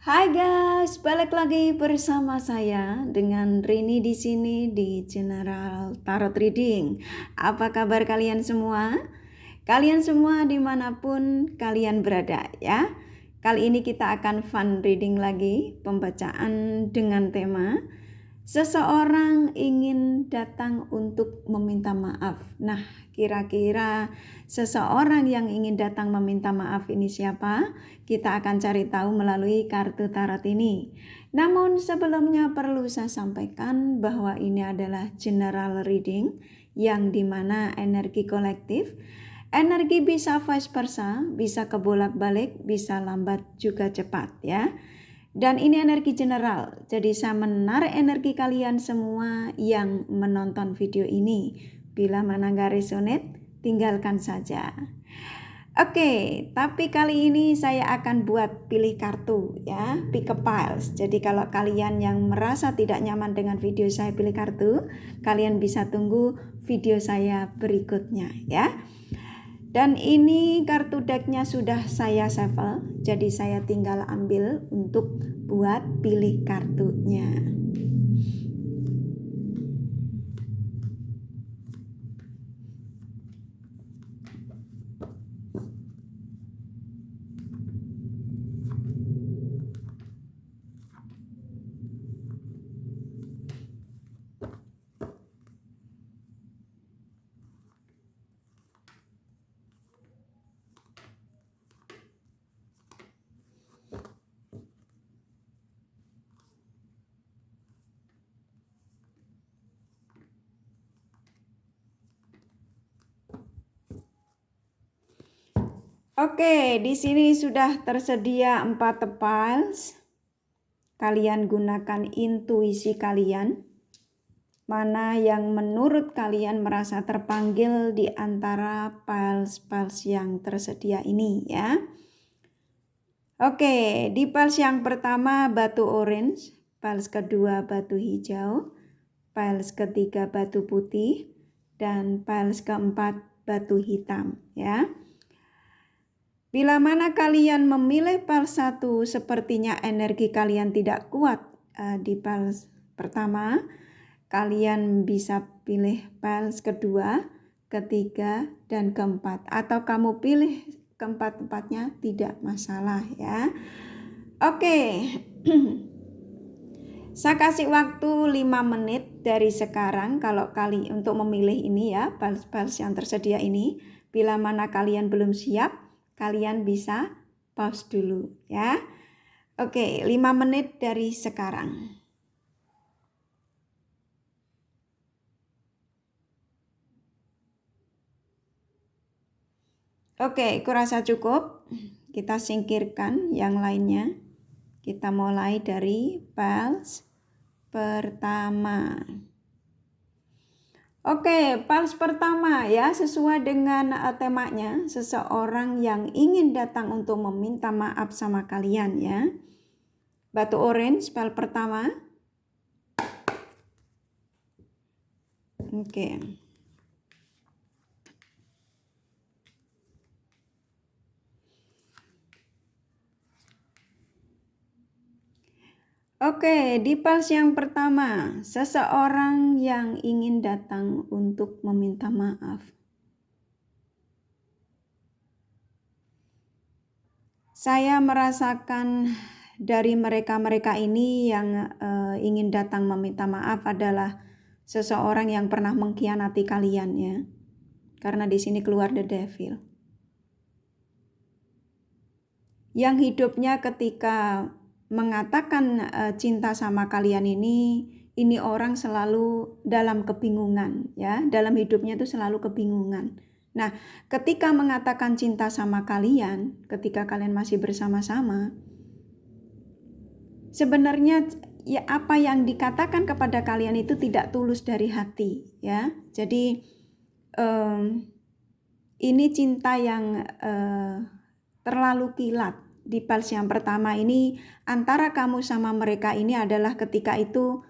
Hai guys, balik lagi bersama saya dengan Rini di sini di General Tarot Reading. Apa kabar kalian semua? Kalian semua dimanapun kalian berada ya. Kali ini kita akan fun reading lagi, pembacaan dengan tema seseorang ingin datang untuk meminta maaf. Nah, kira-kira seseorang yang ingin datang meminta maaf ini siapa? Kita akan cari tahu melalui kartu tarot ini. Namun sebelumnya perlu saya sampaikan bahwa ini adalah general reading yang dimana energi kolektif. Energi bisa vice versa, bisa kebolak-balik, bisa lambat juga cepat ya. Dan ini energi general, jadi saya menarik energi kalian semua yang menonton video ini. Bila mana nggak resonate, tinggalkan saja. Oke, tapi kali ini saya akan buat pilih kartu ya, pick a piles. Jadi kalau kalian yang merasa tidak nyaman dengan video saya pilih kartu, kalian bisa tunggu video saya berikutnya ya. Dan ini kartu decknya sudah saya shuffle, jadi saya tinggal ambil untuk buat pilih kartunya. Oke, di sini sudah tersedia 4 piles. Kalian gunakan intuisi kalian. Mana yang menurut kalian merasa terpanggil di antara piles-piles yang tersedia ini ya. Oke, di piles yang pertama batu orange, piles kedua batu hijau, piles ketiga batu putih, dan piles keempat batu hitam ya. Bila mana kalian memilih piles 1, sepertinya energi kalian tidak kuat di piles pertama, kalian bisa pilih piles kedua, ketiga, dan keempat. Atau kamu pilih keempat-empatnya, tidak masalah ya. Oke. Saya kasih waktu 5 menit dari sekarang kalau untuk memilih ini ya, piles-piles yang tersedia ini. Bila mana kalian belum siap, kalian bisa pause dulu ya. Oke, 5 menit dari sekarang. Oke, kurasa cukup. Kita singkirkan yang lainnya. Kita mulai dari piles pertama. Oke, piles pertama ya, sesuai dengan temanya, seseorang yang ingin datang untuk meminta maaf sama kalian ya. Batu orange, piles pertama. Oke. Oke, di piles yang pertama, seseorang yang ingin datang untuk meminta maaf. Saya merasakan dari mereka-mereka ini yang ingin datang meminta maaf adalah seseorang yang pernah mengkhianati kalian ya. Karena di sini keluar the devil. Yang hidupnya ketika mengatakan cinta sama kalian ini orang selalu dalam kebingungan ya. Dalam hidupnya itu selalu kebingungan. Nah, ketika mengatakan cinta sama kalian, ketika kalian masih bersama-sama, sebenarnya ya apa yang dikatakan kepada kalian itu tidak tulus dari hati ya. Jadi ini cinta yang terlalu kilat. Di piles yang pertama ini antara kamu sama mereka ini adalah ketika itu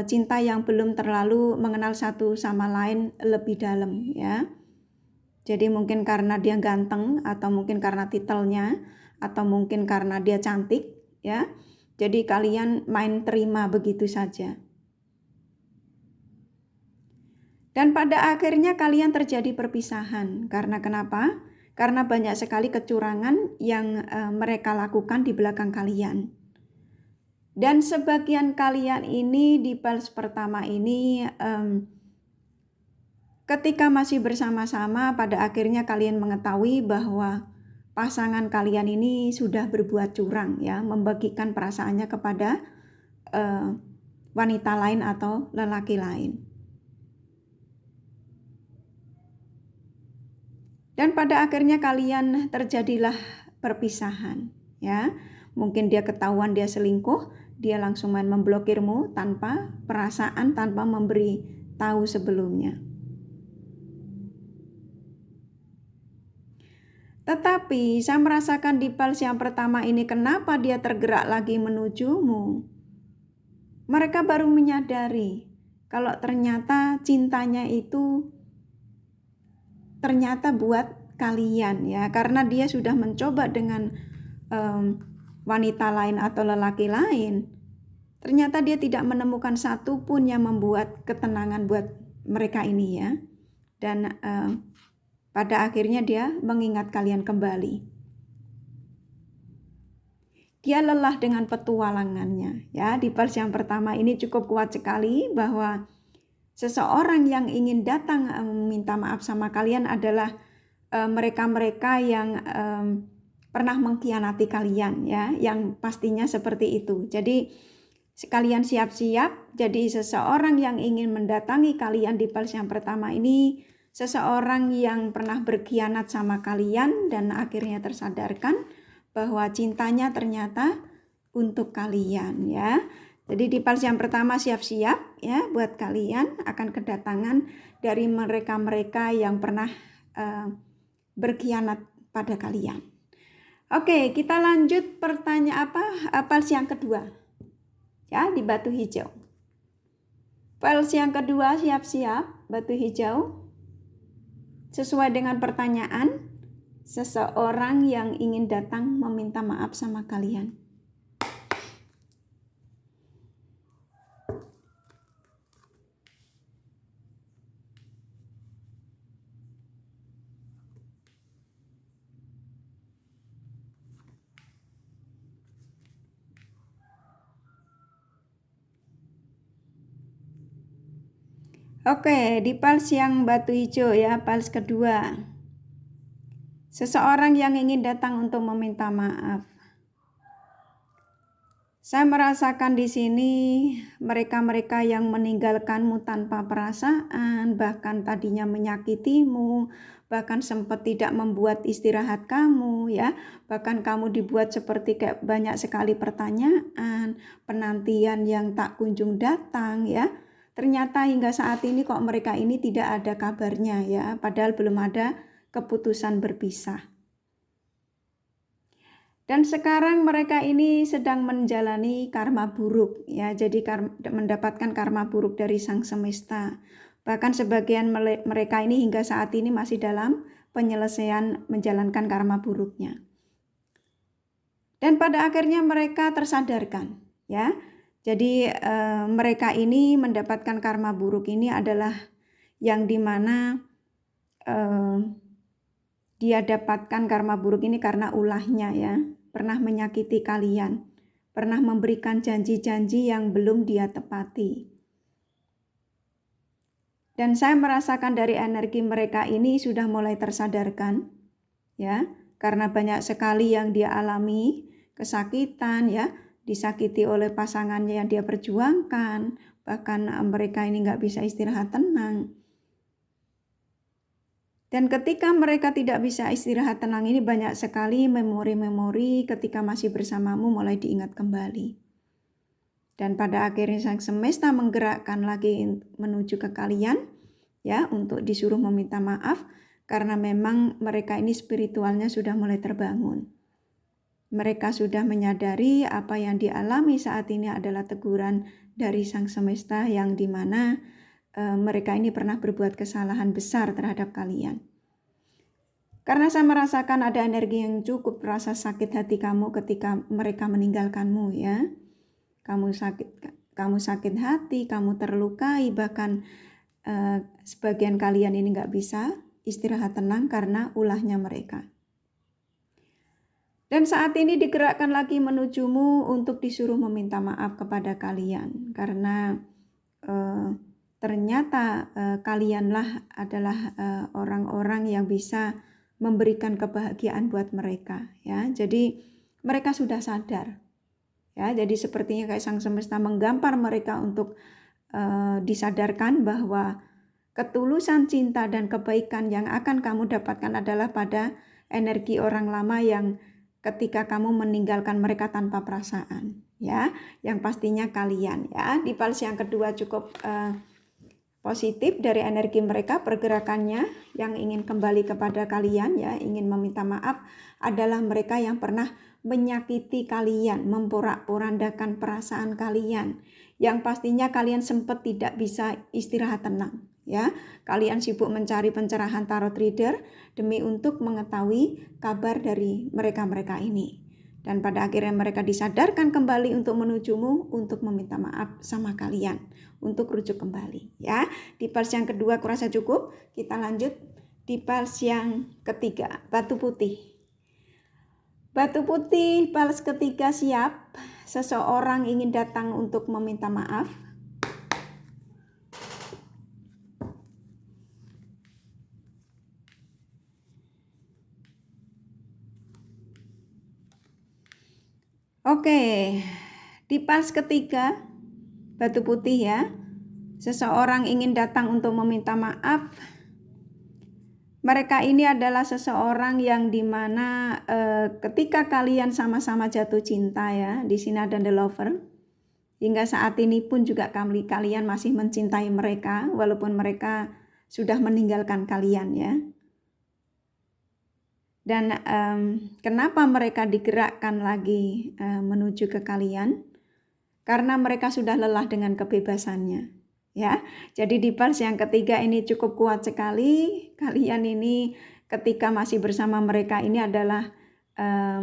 cinta yang belum terlalu mengenal satu sama lain lebih dalam ya. Jadi mungkin karena dia ganteng, atau mungkin karena titelnya, atau mungkin karena dia cantik ya. Jadi kalian main terima begitu saja. Dan pada akhirnya kalian terjadi perpisahan. Karena kenapa? Karena banyak sekali kecurangan yang mereka lakukan di belakang kalian. Dan sebagian kalian ini di pals pertama ini ketika masih bersama-sama pada akhirnya kalian mengetahui bahwa pasangan kalian ini sudah berbuat curang ya, membagikan perasaannya kepada wanita lain atau lelaki lain. Dan pada akhirnya kalian terjadilah perpisahan ya. Mungkin dia ketahuan dia selingkuh, dia langsung main memblokirmu tanpa perasaan, tanpa memberi tahu sebelumnya. Tetapi saya merasakan di pals yang pertama ini kenapa dia tergerak lagi menujumu. Mereka baru menyadari kalau ternyata cintanya itu ternyata buat kalian ya, karena dia sudah mencoba dengan wanita lain atau lelaki lain. Ternyata dia tidak menemukan satu pun yang membuat ketenangan buat mereka ini ya. Dan pada akhirnya dia mengingat kalian kembali. Dia lelah dengan petualangannya ya. Di pals yang pertama ini cukup kuat sekali bahwa seseorang yang ingin datang meminta maaf sama kalian adalah mereka-mereka yang pernah mengkhianati kalian ya, yang pastinya seperti itu. Jadi kalian siap-siap. Jadi seseorang yang ingin mendatangi kalian di pals yang pertama ini seseorang yang pernah berkhianat sama kalian dan akhirnya tersadarkan bahwa cintanya ternyata untuk kalian ya. Jadi di pals yang pertama siap-siap ya, buat kalian akan kedatangan dari mereka-mereka yang pernah berkhianat pada kalian. Oke, kita lanjut pertanyaan pals yang kedua. Ya, di batu hijau. Pals yang kedua siap-siap, batu hijau. Sesuai dengan pertanyaan, seseorang yang ingin datang meminta maaf sama kalian. Oke, di pals yang batu hijau ya, pals kedua. Seseorang yang ingin datang untuk meminta maaf. Saya merasakan di sini mereka-mereka yang meninggalkanmu tanpa perasaan, bahkan tadinya menyakitimu, bahkan sempat tidak membuat istirahat kamu ya, bahkan kamu dibuat seperti kayak banyak sekali pertanyaan, penantian yang tak kunjung datang ya. Ternyata hingga saat ini kok mereka ini tidak ada kabarnya ya, padahal belum ada keputusan berpisah. Dan sekarang mereka ini sedang menjalani karma buruk ya, jadi mendapatkan karma buruk dari Sang Semesta. Bahkan sebagian mereka ini hingga saat ini masih dalam penyelesaian menjalankan karma buruknya. Dan pada akhirnya mereka tersadarkan ya. Jadi mereka ini mendapatkan karma buruk ini adalah yang dimana dia dapatkan karma buruk ini karena ulahnya ya. Pernah menyakiti kalian, pernah memberikan janji-janji yang belum dia tepati. Dan saya merasakan dari energi mereka ini sudah mulai tersadarkan ya, karena banyak sekali yang dia alami, kesakitan ya, disakiti oleh pasangannya yang dia perjuangkan, bahkan mereka ini nggak bisa istirahat tenang. Dan ketika mereka tidak bisa istirahat tenang ini banyak sekali memori-memori ketika masih bersamamu mulai diingat kembali. Dan pada akhirnya Sang Semesta menggerakkan lagi menuju ke kalian ya, untuk disuruh meminta maaf karena memang mereka ini spiritualnya sudah mulai terbangun. Mereka sudah menyadari apa yang dialami saat ini adalah teguran dari Sang Semesta yang dimana mereka ini pernah berbuat kesalahan besar terhadap kalian. Karena saya merasakan ada energi yang cukup rasa sakit hati kamu ketika mereka meninggalkanmu ya. Kamu sakit hati, kamu terlukai, bahkan sebagian kalian ini nggak bisa istirahat tenang karena ulahnya mereka. Dan saat ini digerakkan lagi menujumu untuk disuruh meminta maaf kepada kalian. Karena ternyata kalianlah adalah orang-orang yang bisa memberikan kebahagiaan buat mereka. Ya, jadi mereka sudah sadar. Ya, jadi sepertinya kayak sang semesta menggampar mereka untuk disadarkan bahwa ketulusan cinta dan kebaikan yang akan kamu dapatkan adalah pada energi orang lama yang ketika kamu meninggalkan mereka tanpa perasaan, ya, yang pastinya kalian, ya. Di pals yang kedua cukup positif dari energi mereka, pergerakannya yang ingin kembali kepada kalian, ya, ingin meminta maaf adalah mereka yang pernah menyakiti kalian, memporak-porandakan perasaan kalian, yang pastinya kalian sempat tidak bisa istirahat tenang. Ya, kalian sibuk mencari pencerahan tarot reader demi untuk mengetahui kabar dari mereka-mereka ini. Dan pada akhirnya mereka disadarkan kembali untuk menujumu untuk meminta maaf sama kalian, untuk rujuk kembali. Ya, di pals yang kedua kurasa cukup. Kita lanjut di pals yang ketiga, batu putih. Batu putih, pals ketiga siap. Seseorang ingin datang untuk meminta maaf. Oke, di pals ketiga, batu putih ya, seseorang ingin datang untuk meminta maaf. Mereka ini adalah seseorang yang dimana ketika kalian sama-sama jatuh cinta ya, di sini ada the lover. Hingga saat ini pun juga kalian masih mencintai mereka, walaupun mereka sudah meninggalkan kalian ya. Dan kenapa mereka digerakkan lagi menuju ke kalian? Karena mereka sudah lelah dengan kebebasannya. Ya, jadi di pals yang ketiga ini cukup kuat sekali. Kalian ini ketika masih bersama mereka ini adalah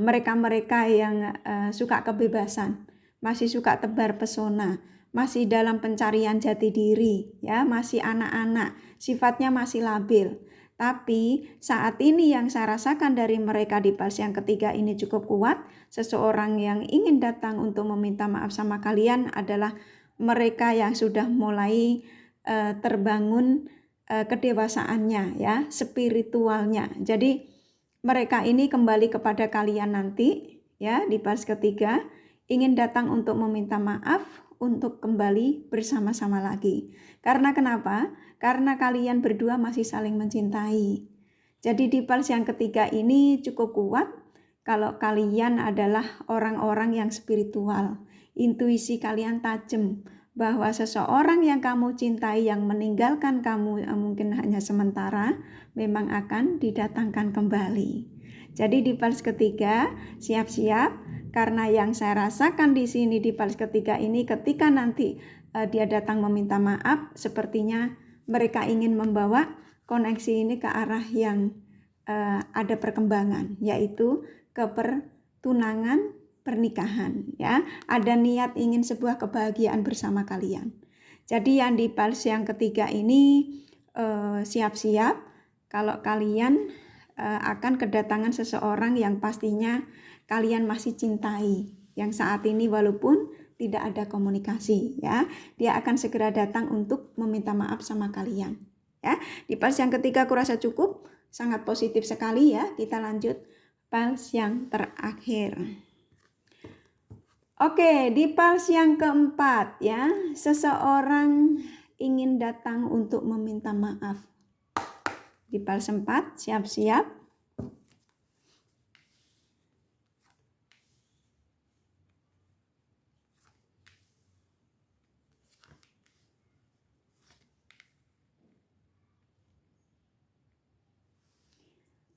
mereka-mereka yang suka kebebasan, masih suka tebar pesona, masih dalam pencarian jati diri, ya, masih anak-anak, sifatnya masih labil. Tapi saat ini yang saya rasakan dari mereka di pals yang ketiga ini cukup kuat. Seseorang yang ingin datang untuk meminta maaf sama kalian adalah mereka yang sudah mulai terbangun kedewasaannya ya, spiritualnya. Jadi mereka ini kembali kepada kalian nanti ya di pals ketiga, ingin datang untuk meminta maaf, untuk kembali bersama-sama lagi. Karena kenapa? Karena kalian berdua masih saling mencintai. Jadi di pals yang ketiga ini cukup kuat kalau kalian adalah orang-orang yang spiritual. Intuisi kalian tajam bahwa seseorang yang kamu cintai yang meninggalkan kamu mungkin hanya sementara memang akan didatangkan kembali. Jadi di pals ketiga siap-siap karena yang saya rasakan di sini di pals ketiga ini ketika nanti dia datang meminta maaf sepertinya mereka ingin membawa koneksi ini ke arah yang ada perkembangan, yaitu ke pertunangan, pernikahan ya. Ada niat ingin sebuah kebahagiaan bersama kalian. Jadi yang di pals yang ketiga ini siap-siap kalau kalian akan kedatangan seseorang yang pastinya kalian masih cintai, yang saat ini walaupun tidak ada komunikasi ya, dia akan segera datang untuk meminta maaf sama kalian ya. Di pals yang ketiga kurasa cukup, sangat positif sekali ya. Kita lanjut pals yang terakhir. Oke, di pals yang keempat ya, seseorang ingin datang untuk meminta maaf. Di pals 4 siap-siap.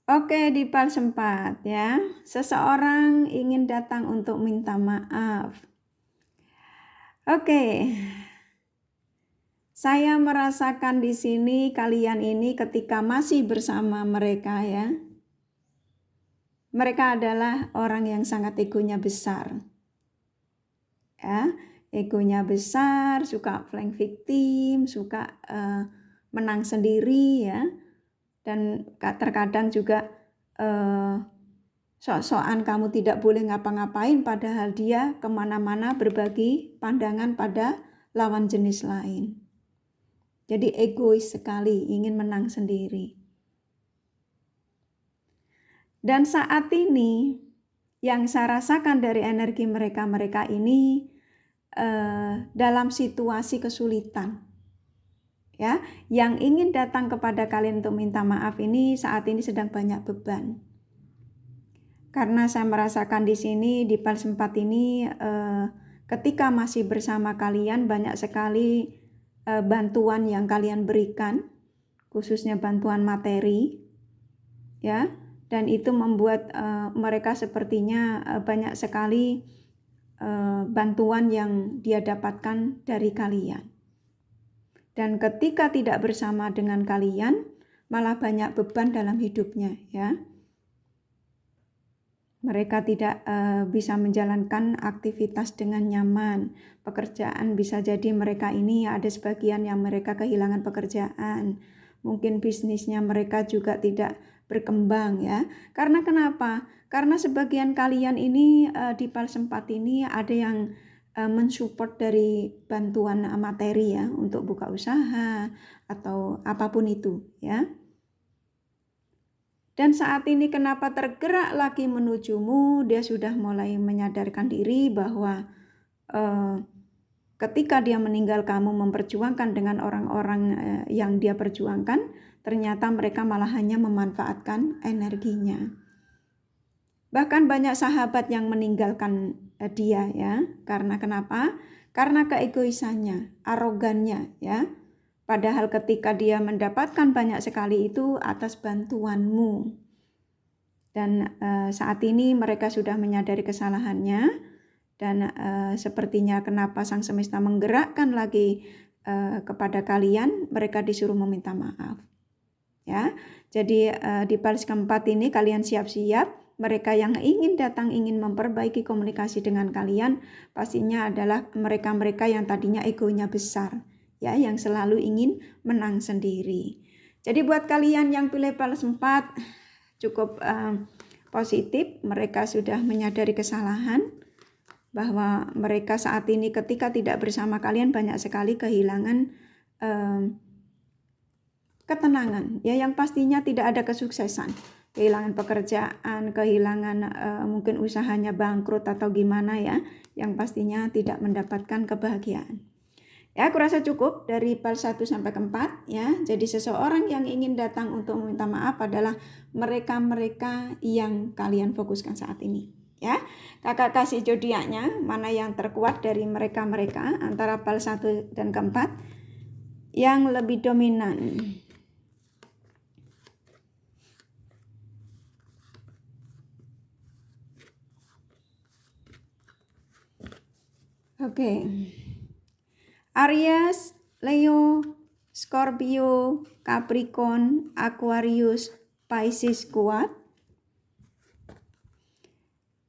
Oke, di pals 4 ya. Seseorang ingin datang untuk minta maaf. Oke. Saya merasakan di sini kalian ini ketika masih bersama mereka ya. mereka adalah orang yang sangat egonya besar. Ya, egonya besar, suka playing victim, suka menang sendiri ya. Dan terkadang juga sok-sokan kamu tidak boleh ngapa-ngapain, padahal dia kemana-mana berbagi pandangan pada lawan jenis lain. Jadi egois sekali, ingin menang sendiri. Dan saat ini yang saya rasakan dari energi mereka ini dalam situasi kesulitan. Ya, yang ingin datang kepada kalian untuk minta maaf ini saat ini sedang banyak beban. Karena saya merasakan di sini di PAL 4 ini ketika masih bersama kalian banyak sekali bantuan yang kalian berikan, khususnya bantuan materi, ya, dan itu membuat mereka sepertinya banyak sekali bantuan yang dia dapatkan dari kalian. Dan ketika tidak bersama dengan kalian, malah banyak beban dalam hidupnya, ya. Mereka tidak bisa menjalankan aktivitas dengan nyaman. Pekerjaan bisa jadi mereka ini ada sebagian yang mereka kehilangan pekerjaan. Mungkin bisnisnya mereka juga tidak berkembang ya. Karena kenapa? Karena sebagian kalian ini di PAL 4 ini ada yang mensupport dari bantuan materi ya untuk buka usaha atau apapun itu ya. Dan saat ini kenapa tergerak lagi menujumu, dia sudah mulai menyadarkan diri bahwa ketika dia meninggal kamu memperjuangkan dengan orang-orang yang dia perjuangkan, ternyata mereka malah hanya memanfaatkan energinya. Bahkan banyak sahabat yang meninggalkan dia ya. Karena kenapa? Karena keegoisannya, arogannya ya. Padahal ketika dia mendapatkan banyak sekali itu atas bantuanmu. Dan saat ini mereka sudah menyadari kesalahannya. Dan sepertinya kenapa Sang Semesta menggerakkan lagi kepada kalian, mereka disuruh meminta maaf. Ya, jadi di baris keempat ini kalian siap-siap. Mereka yang ingin datang ingin memperbaiki komunikasi dengan kalian, pastinya adalah mereka-mereka yang tadinya egonya besar. Ya, yang selalu ingin menang sendiri. Jadi buat kalian yang pilih balas 4 cukup positif, mereka sudah menyadari kesalahan bahwa mereka saat ini ketika tidak bersama kalian banyak sekali kehilangan ketenangan ya, yang pastinya tidak ada kesuksesan, kehilangan pekerjaan, kehilangan mungkin usahanya bangkrut atau gimana ya, yang pastinya tidak mendapatkan kebahagiaan. Ya, aku rasa cukup dari PAL 1 sampai 4 ya. Jadi seseorang yang ingin datang untuk meminta maaf adalah mereka-mereka yang kalian fokuskan saat ini. Ya, kakak kasih zodiaknya mana yang terkuat dari mereka-mereka antara PAL 1 dan keempat yang lebih dominan. Oke. Aries, Leo, Scorpio, Capricorn, Aquarius, Pisces kuat.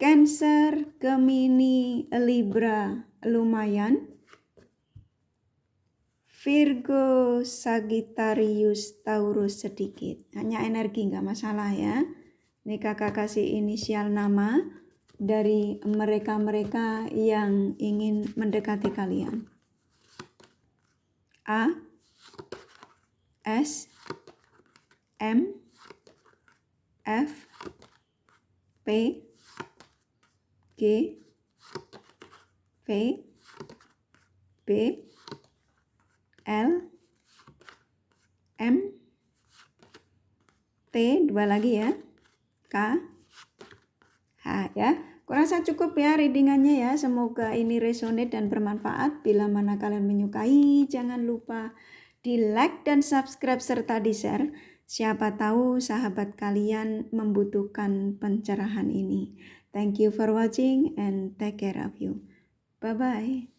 Cancer, Gemini, Libra lumayan. Virgo, Sagittarius, Taurus sedikit. Hanya energi nggak masalah ya. Ini kakak kasih inisial nama dari mereka-mereka yang ingin mendekati kalian. A, S, M, F, P, G, V, B, L, M, T, 2 lagi ya, K, H ya. Kurasa cukup ya readingannya ya. Semoga ini resonate dan bermanfaat. Bila mana kalian menyukai, jangan lupa di like dan subscribe serta di share. Siapa tahu sahabat kalian membutuhkan pencerahan ini. Thank you for watching and take care of you. Bye-bye.